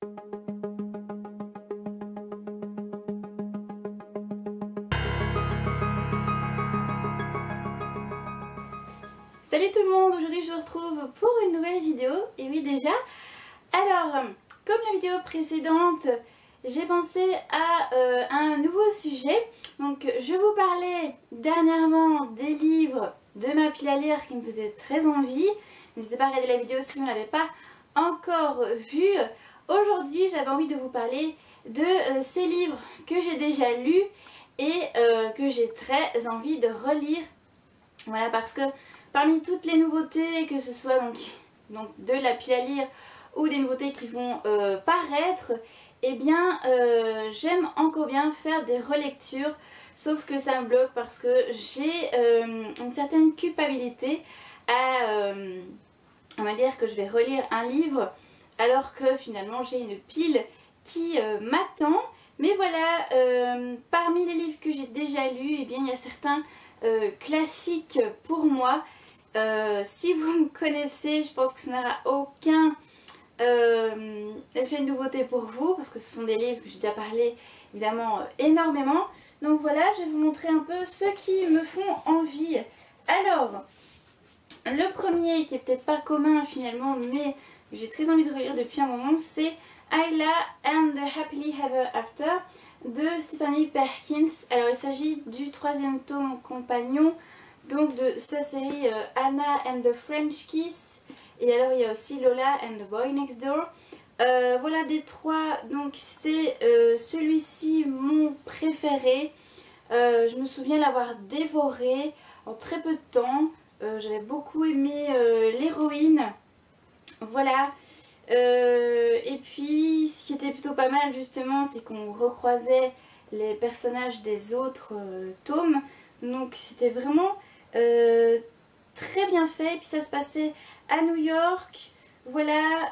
Salut tout le monde, aujourd'hui je vous retrouve pour une nouvelle vidéo, et oui déjà. Alors, comme la vidéo précédente, j'ai pensé à un nouveau sujet. Donc je vous parlais dernièrement des livres de ma pile à lire qui me faisaient très envie. N'hésitez pas à regarder la vidéo si vous ne l'avez pas encore vue. Aujourd'hui j'avais envie de vous parler de ces livres que j'ai déjà lus et que j'ai très envie de relire. Voilà, parce que parmi toutes les nouveautés, que ce soit donc de la pile à lire ou des nouveautés qui vont paraître, eh bien j'aime encore bien faire des relectures, sauf que ça me bloque parce que j'ai une certaine culpabilité à me dire que je vais relire un livre alors que finalement j'ai une pile qui m'attend. Mais voilà, parmi les livres que j'ai déjà lus, eh bien il y a certains classiques pour moi. Si vous me connaissez, je pense que ce n'aura aucun effet de nouveauté pour vous, parce que ce sont des livres que j'ai déjà parlé évidemment énormément. Donc voilà, je vais vous montrer un peu ceux qui me font envie. Alors, le premier qui est peut-être pas commun finalement, mais j'ai très envie de relire depuis un moment, c'est Ayla and the Happily Ever After de Stephanie Perkins. Alors il s'agit du troisième tome compagnon donc de sa série Anna and the French Kiss, et alors il y a aussi Lola and the Boy Next Door. Voilà des trois, donc c'est celui-ci mon préféré. Je me souviens l'avoir dévoré en très peu de temps. J'avais beaucoup aimé l'héroïne. Voilà. Et puis ce qui était plutôt pas mal justement, c'est qu'on recroisait les personnages des autres tomes. Donc c'était vraiment très bien fait. Et puis ça se passait à New York. Voilà,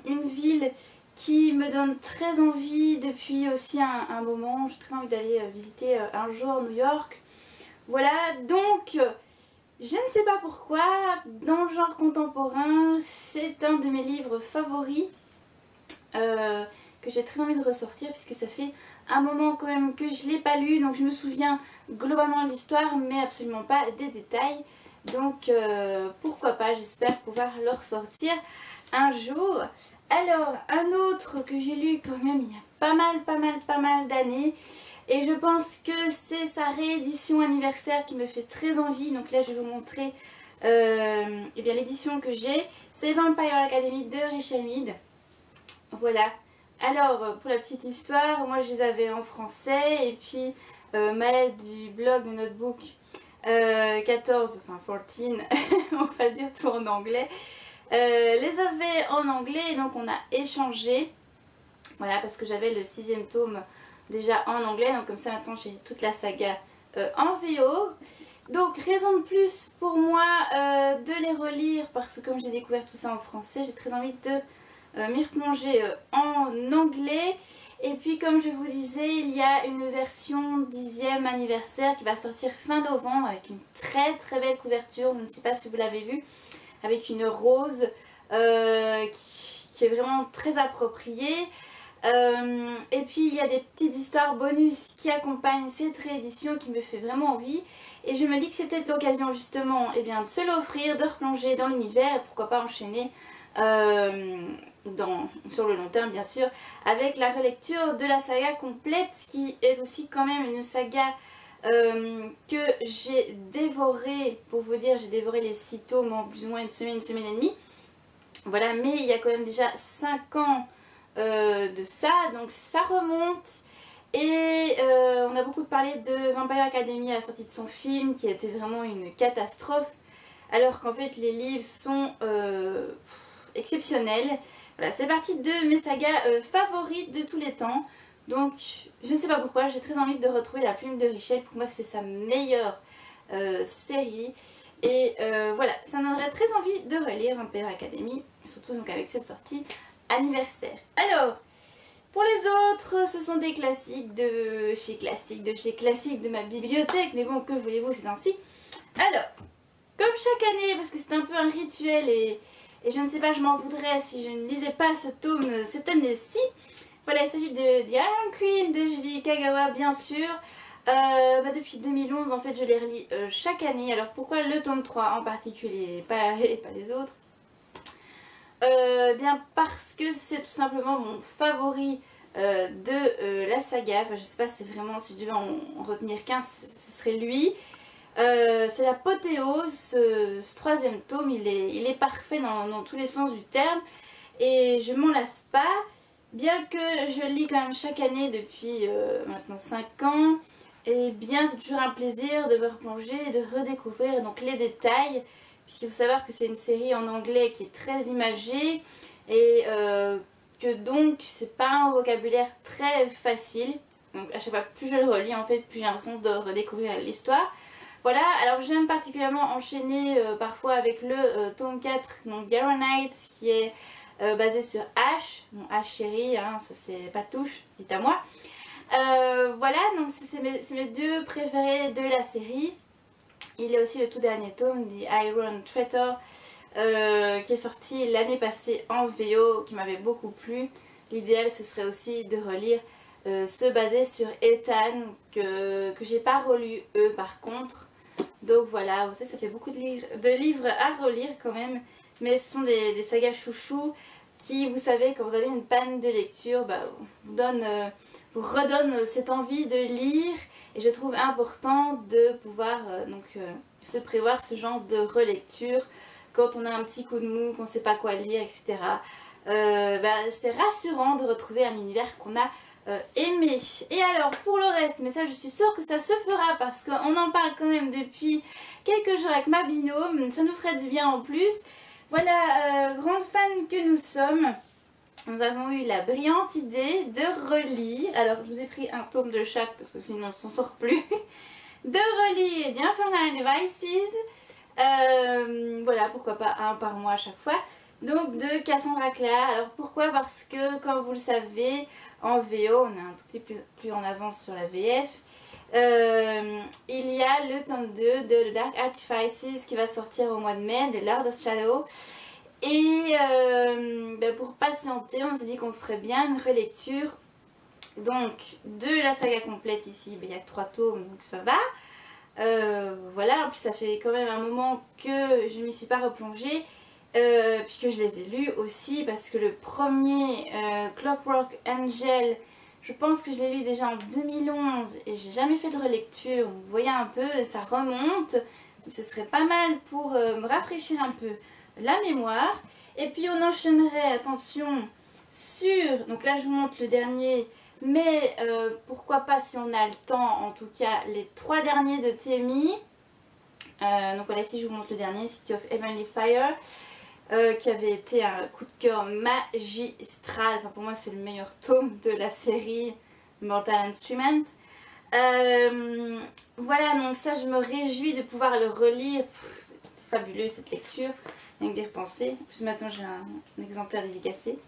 une ville qui me donne très envie depuis aussi un moment. J'ai très envie d'aller visiter un jour New York. Voilà, donc je ne sais pas pourquoi, dans le genre contemporain, c'est un de mes livres favoris que j'ai très envie de ressortir, puisque ça fait un moment quand même que je ne l'ai pas lu, donc je me souviens globalement de l'histoire mais absolument pas des détails. Donc pourquoi pas, j'espère pouvoir le ressortir un jour. Alors un autre que j'ai lu quand même il y a pas mal d'années, et je pense que c'est sa réédition anniversaire qui me fait très envie. Donc là je vais vous montrer eh bien l'édition que j'ai. C'est Vampire Academy de Richard Mead. Voilà. Alors pour la petite histoire, moi je les avais en français, et puis Maëlle du blog de Notebook 14, enfin 14, on va le dire tout en anglais, les avait en anglais, et donc on a échangé. Voilà, parce que j'avais le 6e tome déjà en anglais, donc comme ça maintenant j'ai toute la saga en VO. Donc raison de plus pour moi de les relire, parce que comme j'ai découvert tout ça en français, j'ai très envie de m'y replonger en anglais. Et puis comme je vous disais, il y a une version 10e anniversaire qui va sortir fin novembre avec une très belle couverture. Je ne sais pas si vous l'avez vu, avec une rose qui est vraiment très appropriée. Et puis il y a des petites histoires bonus qui accompagnent cette réédition qui me fait vraiment envie. Et je me dis que c'est peut-être l'occasion justement de se l'offrir, de replonger dans l'univers, et pourquoi pas enchaîner sur le long terme bien sûr, avec la relecture de la saga complète, qui est aussi quand même une saga que j'ai dévorée. Pour vous dire, j'ai dévoré les 6 tomes en plus ou moins une semaine et demie. Voilà, mais il y a quand même déjà 5 ans de ça, donc ça remonte. Et on a beaucoup parlé de Vampire Academy à la sortie de son film, qui a été vraiment une catastrophe, alors qu'en fait les livres sont exceptionnels. Voilà, c'est parti de mes sagas favorites de tous les temps. Donc je ne sais pas pourquoi, j'ai très envie de retrouver La Plume de Richel. Pour moi c'est sa meilleure série. Et voilà, ça me donnerait très envie de relire Vampire Academy, surtout donc avec cette sortie anniversaire. Alors, pour les autres, ce sont des classiques de chez classique de ma bibliothèque, mais bon, que voulez-vous, c'est ainsi. Alors, comme chaque année, parce que c'est un peu un rituel, Et je ne sais pas, je m'en voudrais si je ne lisais pas ce tome cette année-ci. Voilà, il s'agit de The Iron Queen de Judy Kagawa, bien sûr. Depuis 2011, en fait, je les relis chaque année. Alors pourquoi le tome 3 en particulier, pas les autres? Bien parce que c'est tout simplement mon favori de la saga. Enfin, je sais pas si vraiment, si je devais en retenir qu'un, ce serait lui. C'est l'apothéose, ce troisième tome, il est parfait dans tous les sens du terme. Et je m'en lasse pas, bien que je le lis quand même chaque année depuis maintenant 5 ans. Et bien c'est toujours un plaisir de me replonger et de redécouvrir donc les détails. Puisqu'il faut savoir que c'est une série en anglais qui est très imagée. Et que donc c'est pas un vocabulaire très facile. Donc à chaque fois plus je le relis en fait, plus j'ai l'impression de redécouvrir l'histoire. Voilà, alors j'aime particulièrement enchaîner parfois avec le tome 4, donc Garrow Knight, qui est basé sur Ash, mon Ash chéri, hein, ça c'est pas touche, c'est à moi. Voilà, donc c'est mes deux préférés de la série. Il y a aussi le tout dernier tome, The Iron Traitor, qui est sorti l'année passée en VO, qui m'avait beaucoup plu. L'idéal ce serait aussi de relire ceux basés sur Ethan, que j'ai pas relu eux par contre. Donc voilà, vous savez, ça fait beaucoup de livres à relire quand même. Mais ce sont des sagas chouchous qui, vous savez, quand vous avez une panne de lecture, bah, vous redonne cette envie de lire. Et je trouve important de pouvoir se prévoir ce genre de relecture quand on a un petit coup de mou, qu'on ne sait pas quoi lire, etc. C'est rassurant de retrouver un univers qu'on a aimé. Et alors pour le reste, mais ça je suis sûre que ça se fera parce qu'on en parle quand même depuis quelques jours avec ma binôme, ça nous ferait du bien en plus. Voilà, grande fan que nous sommes, nous avons eu la brillante idée de relire, alors je vous ai pris un tome de chaque parce que sinon on s'en sort plus, de relire bien Infernal Devices, voilà, pourquoi pas un par mois à chaque fois. Donc de Cassandra Clare. Alors pourquoi? Parce que comme vous le savez, en VO, on est un tout petit peu plus en avance sur la VF. Il y a le tome 2 de The Dark Artifices qui va sortir au mois de mai, de Lord of Shadow. Et pour patienter, on s'est dit qu'on ferait bien une relecture donc de la saga complète ici. Il n'y a que 3 tomes, donc ça va. Voilà, en plus ça fait quand même un moment que je ne m'y suis pas replongée. Puis que je les ai lus aussi parce que le premier Clockwork Angel, je pense que je l'ai lu déjà en 2011 et j'ai jamais fait de relecture. Vous voyez un peu, ça remonte. Ce serait pas mal pour me rafraîchir un peu la mémoire. Et puis on enchaînerait, attention, sur, donc là je vous montre le dernier, mais pourquoi pas si on a le temps, en tout cas les 3 derniers de TMI. Donc voilà, ici je vous montre le dernier, City of Heavenly Fire. Qui avait été un coup de cœur magistral. Enfin, pour moi c'est le meilleur tome de la série Mortal Instruments. Voilà, donc ça je me réjouis de pouvoir le relire. C'est fabuleux cette lecture, rien que d'y repenser. En plus maintenant j'ai un exemplaire dédicacé.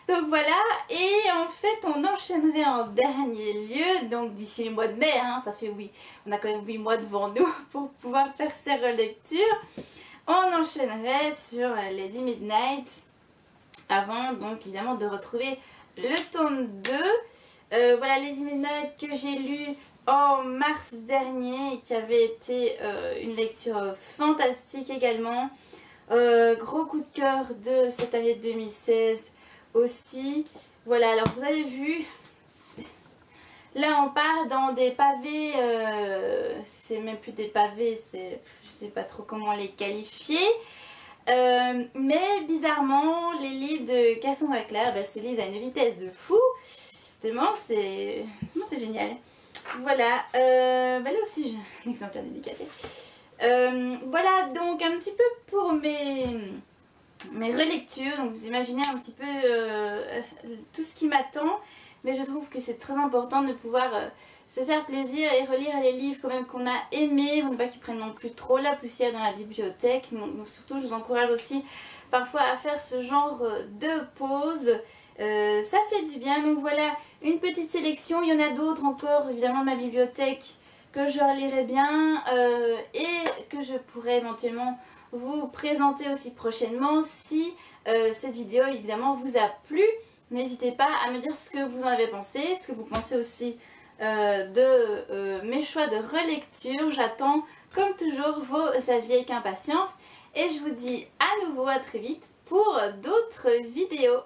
Donc voilà, et en fait on enchaînerait en dernier lieu, donc d'ici le mois de mai, hein, ça fait oui, on a quand même 8 mois devant nous pour pouvoir faire ces relectures. On enchaînerait sur Lady Midnight avant donc évidemment de retrouver le tome 2. Voilà Lady Midnight que j'ai lu en mars dernier et qui avait été une lecture fantastique également. Gros coup de cœur de cette année 2016 aussi. Voilà, alors vous avez vu, là on part dans des pavés, c'est même plus des pavés, je sais pas trop comment les qualifier. Mais bizarrement, les livres de Cassandra Clare se lisent à une vitesse de fou. Tellement c'est génial. Voilà, là aussi j'ai un exemplaire dédicacé. Voilà donc un petit peu pour mes relectures. Donc vous imaginez un petit peu tout ce qui m'attend. Mais je trouve que c'est très important de pouvoir se faire plaisir et relire les livres quand même qu'on a aimés, pour ne pas qu'ils prennent non plus trop la poussière dans la bibliothèque. Donc surtout je vous encourage aussi parfois à faire ce genre de pause. Ça fait du bien. Donc voilà, une petite sélection. Il y en a d'autres encore évidemment de ma bibliothèque que je relirai bien et que je pourrais éventuellement vous présenter aussi prochainement. Si cette vidéo évidemment vous a plu, n'hésitez pas à me dire ce que vous en avez pensé, ce que vous pensez aussi de mes choix de relecture. J'attends comme toujours vos avis avec impatience et je vous dis à nouveau à très vite pour d'autres vidéos.